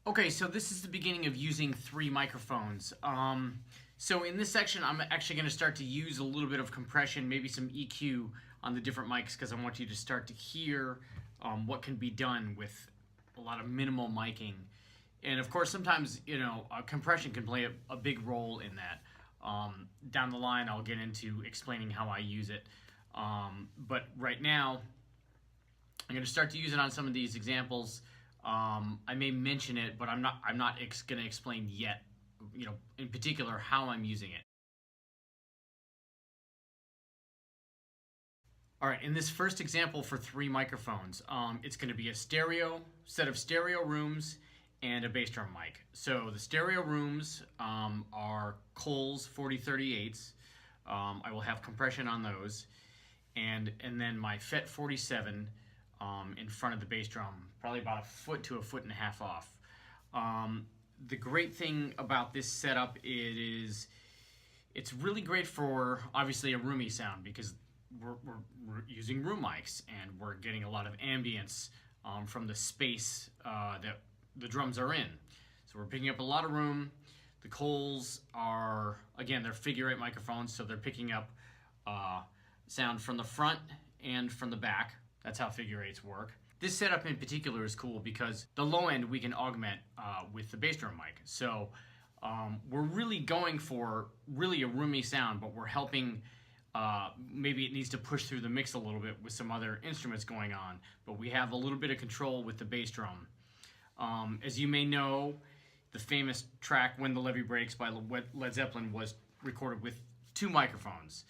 Okay, so this is the beginning of using 3 microphones. So in this section, I'm actually going to start to use a little bit of compression, maybe some EQ on the different mics, because I want you to start to hear what can be done with a lot of minimal miking. And of course, sometimes, compression can play a big role in that. Down the line, I'll get into explaining how I use it. But right now, I'm going to start to use it on some of these examples. I may mention it, but I'm not going to explain yet, in particular how I'm using it. All right, in this first example for 3 microphones, it's going to be a set of stereo rooms and a bass drum mic. So the stereo rooms are Coles 4038s. I will have compression on those, and then my FET 47 in front of the bass drum, probably about a foot to a foot and a half off. The great thing about this setup is it's really great for obviously a roomy sound, because we're using room mics and we're getting a lot of ambience from the space that the drums are in. So we're picking up a lot of room. The Coles are, again, they're figure 8 microphones, so they're picking up sound from the front and from the back. That's how figure 8s work. This setup in particular is cool because the low end we can augment with the bass drum mic. So we're really going for really a roomy sound, but we're helping, maybe it needs to push through the mix a little bit with some other instruments going on, but we have a little bit of control with the bass drum. As you may know, the famous track When the Levee Breaks by Led Zeppelin was recorded with 2 microphones.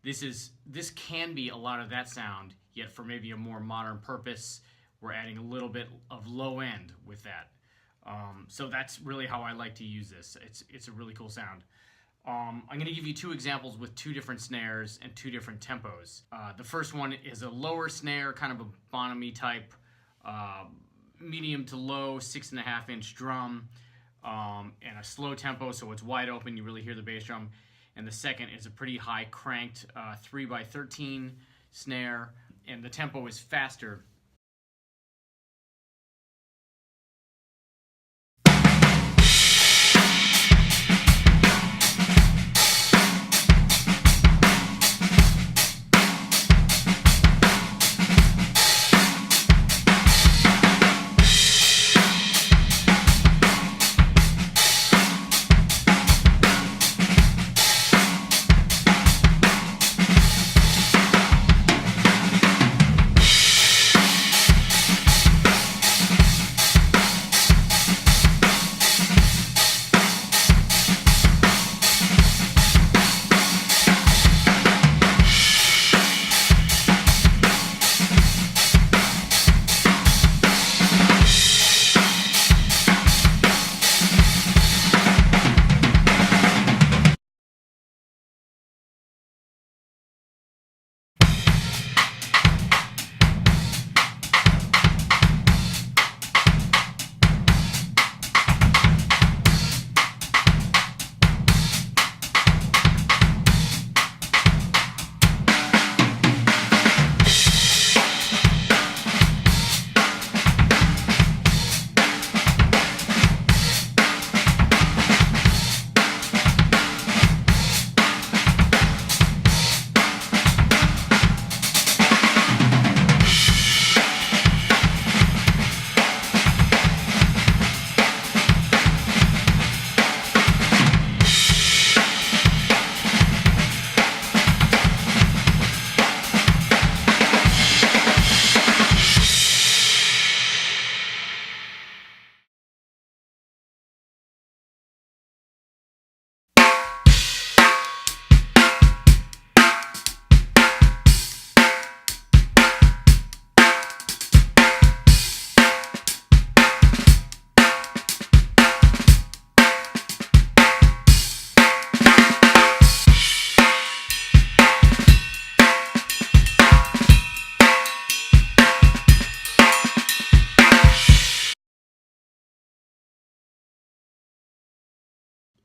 This can be a lot of that sound, yet for maybe a more modern purpose, we're adding a little bit of low end with that. So that's really how I like to use this. It's a really cool sound. I'm going to give you 2 examples with 2 different snares and 2 different tempos. The first one is a lower snare, kind of a Bonham type, medium to low 6.5-inch drum, and a slow tempo, so it's wide open, you really hear the bass drum. And the second is a pretty high cranked 3x13 snare, and the tempo is faster.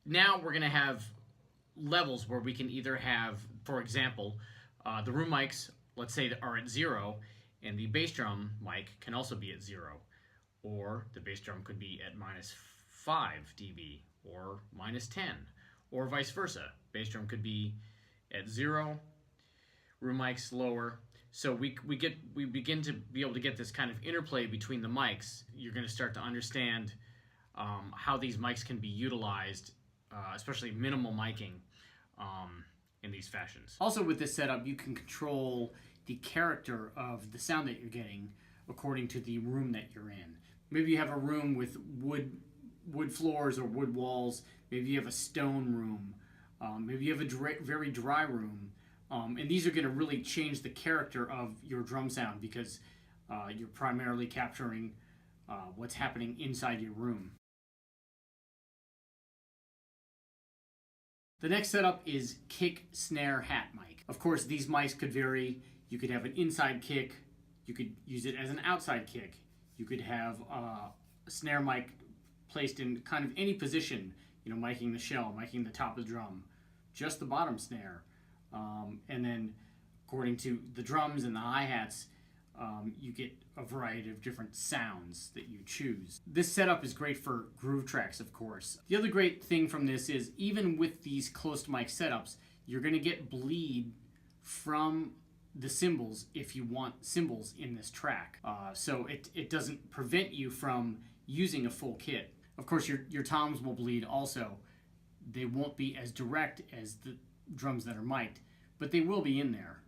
Now we're going to have levels where we can either have, for example, the room mics, let's say, are at 0, and the bass drum mic can also be at 0. or the bass drum could be at -5 dB or -10, or vice versa. Bass drum could be at 0, room mics lower. So we begin to be able to get this kind of interplay between the mics. You're going to start to understand how these mics can be utilized, especially minimal miking, in these fashions. Also, with this setup, you can control the character of the sound that you're getting according to the room that you're in. Maybe you have a room with wood floors or wood walls. Maybe you have a stone room. Maybe you have a very dry room. And these are going to really change the character of your drum sound because you're primarily capturing what's happening inside your room. The next setup is kick, snare, hat mic. Of course, these mics could vary. You could have an inside kick. You could use it as an outside kick. You could have a snare mic placed in kind of any position, miking the shell, miking the top of the drum, just the bottom snare. And then according to the drums and the hi-hats, you get a variety of different sounds that you choose. This setup is great for groove tracks, of course. The other great thing from this is even with these closed mic setups, you're going to get bleed from the cymbals if you want cymbals in this track. So it doesn't prevent you from using a full kit. Of course, your toms will bleed also. They won't be as direct as the drums that are mic'd, but they will be in there.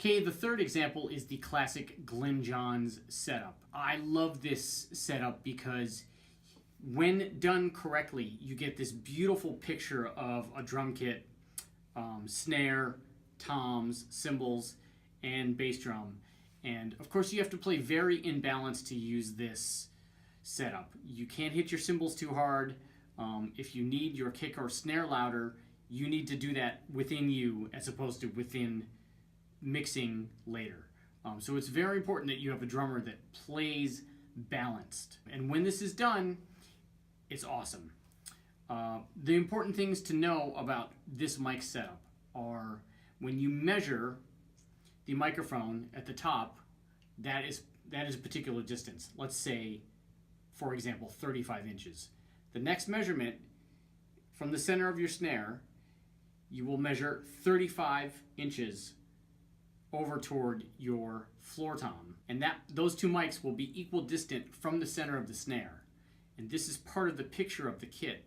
Okay, the third example is the classic Glyn Johns setup. I love this setup because when done correctly, you get this beautiful picture of a drum kit, snare, toms, cymbals, and bass drum. And of course you have to play very in balance to use this setup. You can't hit your cymbals too hard. If you need your kick or snare louder, you need to do that within you as opposed to within mixing later. So it's very important that you have a drummer that plays balanced. And when this is done, it's awesome. The important things to know about this mic setup are when you measure the microphone at the top, that is a particular distance. Let's say, for example, 35 inches. The next measurement from the center of your snare, you will measure 35 inches over toward your floor tom. And those two mics will be equal distant from the center of the snare. And this is part of the picture of the kit.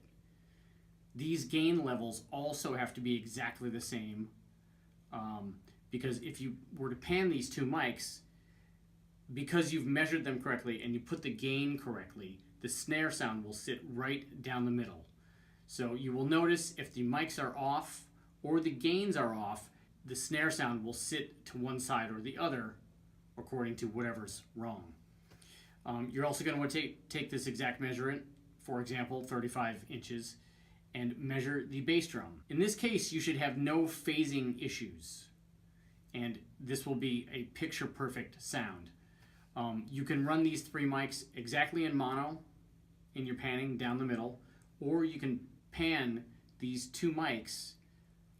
These gain levels also have to be exactly the same, because if you were to pan these two mics, because you've measured them correctly and you put the gain correctly, the snare sound will sit right down the middle. So you will notice if the mics are off or the gains are off, the snare sound will sit to one side or the other according to whatever's wrong. You're also going to want to take this exact measurement, for example, 35 inches, and measure the bass drum. In this case, you should have no phasing issues, and this will be a picture-perfect sound. You can run these three mics exactly in mono in your panning down the middle, or you can pan these two mics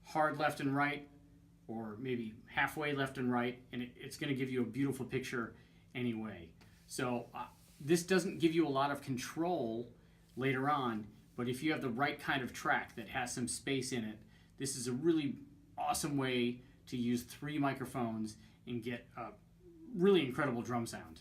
hard left and right, or maybe halfway left and right, and it's going to give you a beautiful picture anyway. So this doesn't give you a lot of control later on, but if you have the right kind of track that has some space in it, this is a really awesome way to use three microphones and get a really incredible drum sound.